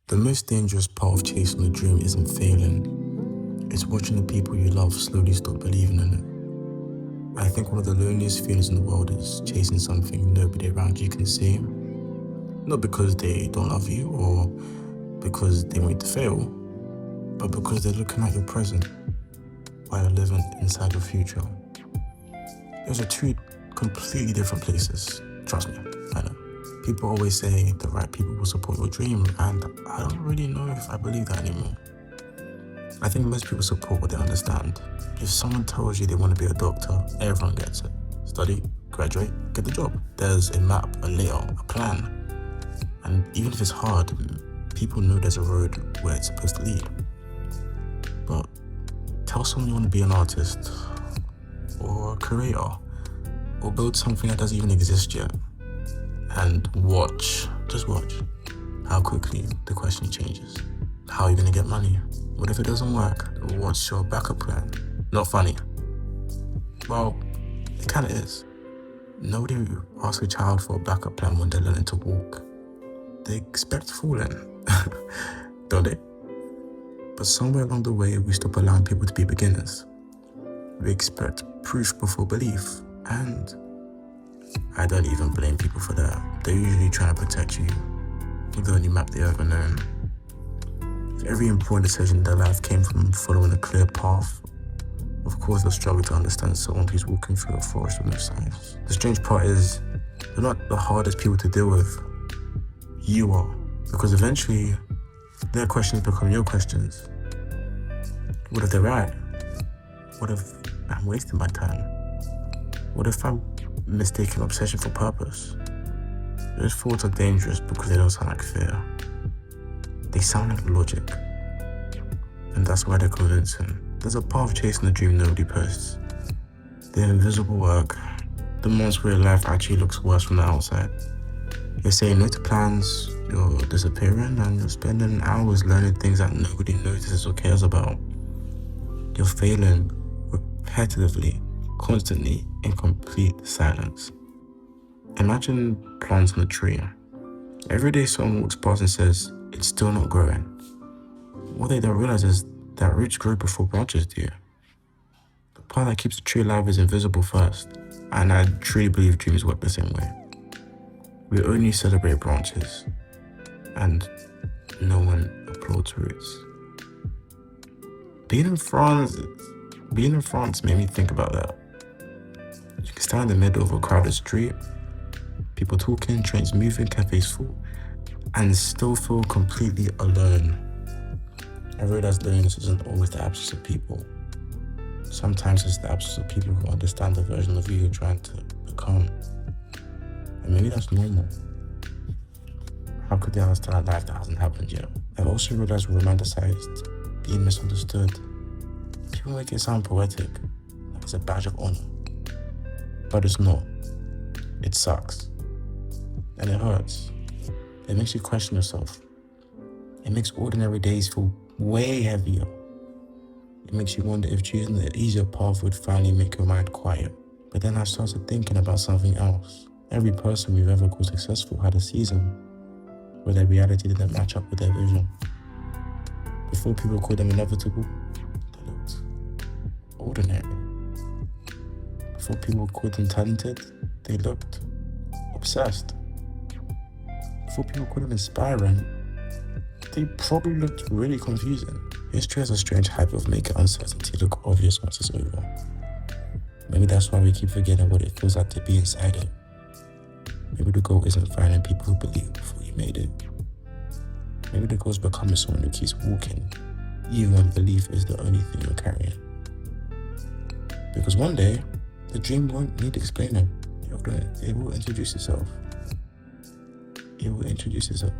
The most dangerous part of chasing a dream isn't failing. It's watching the people you love slowly stop believing in it. I think one of the loneliest feelings in the world is chasing something nobody around you can see. Not because they don't love you or because they want you to fail, but because they're looking at your present while you're living inside your future. Those are two completely different places. Trust me, I know. People always say the right people will support your dream, and I don't really know if I believe that anymore. I think most people support what they understand. If someone tells you they want to be a doctor, everyone gets it. Study, graduate, get the job. There's a map, a layout, a plan. And even if it's hard, people know there's a road where it's supposed to lead. But tell someone you want to be an artist, or a creator, or build something that doesn't even exist yet. And just watch, how quickly the question changes. How are you going to get money? What if it doesn't work? What's your backup plan? Not funny. Well, it kind of is. Nobody asks a child for a backup plan when they're learning to walk. They expect falling, don't they? But somewhere along the way, we stop allowing people to be beginners. We expect proof before belief, and I don't even blame people for that. They're usually trying to protect you with the only map they've ever known. If every important decision in their life came from following a clear path, of course they'll struggle to understand someone who's walking through a forest with no signs. The strange part is, they're not the hardest people to deal with. You are. Because eventually, their questions become your questions. What if they're right? What if I'm wasting my time? What if I'm mistaking obsession for purpose? Those thoughts are dangerous because they don't sound like fear. They sound like logic. And that's why they're convincing. There's a part of chasing the dream nobody posts. The invisible work. The months where your life actually looks worse from the outside. You're saying no to plans, you're disappearing, and you're spending hours learning things that nobody notices or cares about. You're failing repetitively, constantly, in complete silence. Imagine planting a tree. Every day someone walks past and says, it's still not growing. What they don't realize is that roots grow before branches do. The part that keeps the tree alive is invisible first, and I truly believe dreams work the same way. We only celebrate branches, and no one applauds roots. Being in France made me think about that. You can stand in the middle of a crowded street, people talking, trains moving, cafes full, and still feel completely alone. I realize loneliness isn't always the absence of people. Sometimes it's the absence of people who understand the version of you you're trying to become. And maybe that's normal. How could they understand a life that hasn't happened yet? I've also realized we're romanticized, being misunderstood. People make it sound poetic, like it's a badge of honor. But it's not. It sucks. And it hurts. It makes you question yourself. It makes ordinary days feel way heavier. It makes you wonder if choosing the easier path would finally make your mind quiet. But then I started thinking about something else. Every person we've ever called successful had a season where their reality didn't match up with their vision. Before people called them inevitable, they looked ordinary. Before people called them talented, they looked obsessed. Before people called them inspiring, they probably looked really confusing. History has a strange habit of making uncertainty look obvious once it's over. Maybe that's why we keep forgetting what it feels like to be inside it. Maybe the goal isn't finding people who believe before you made it. Maybe the goal is becoming someone who keeps walking, even when belief is the only thing you're carrying. Because one day, the dream won't need explaining. It will introduce itself. It will introduce itself.